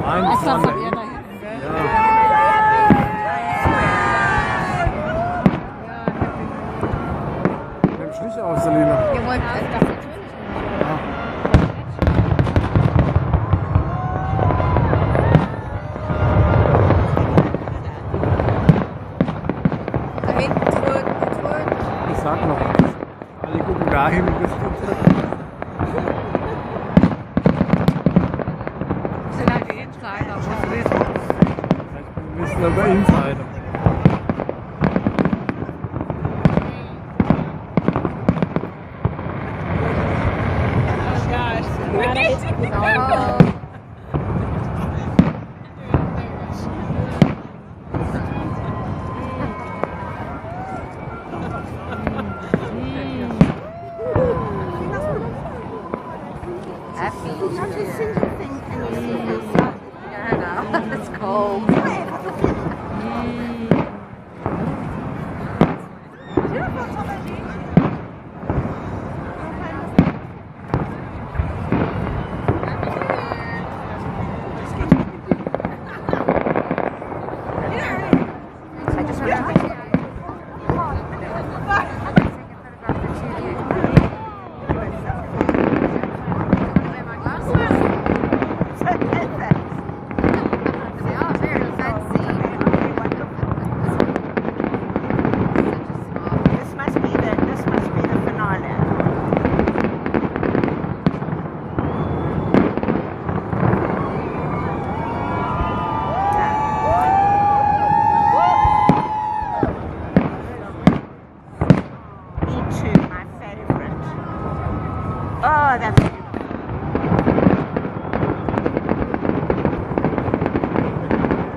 21. Von ihr da hinten, gell? Ja. Nimmst nicht aus, Selina. Ihr wollt das natürlich nicht. Ja. Da hinten drücken. Ich sag noch was. Alle gucken dahin und das sind halt die Insider, muss wissen. wir wissen aber Insider. It's cold. Oh, that's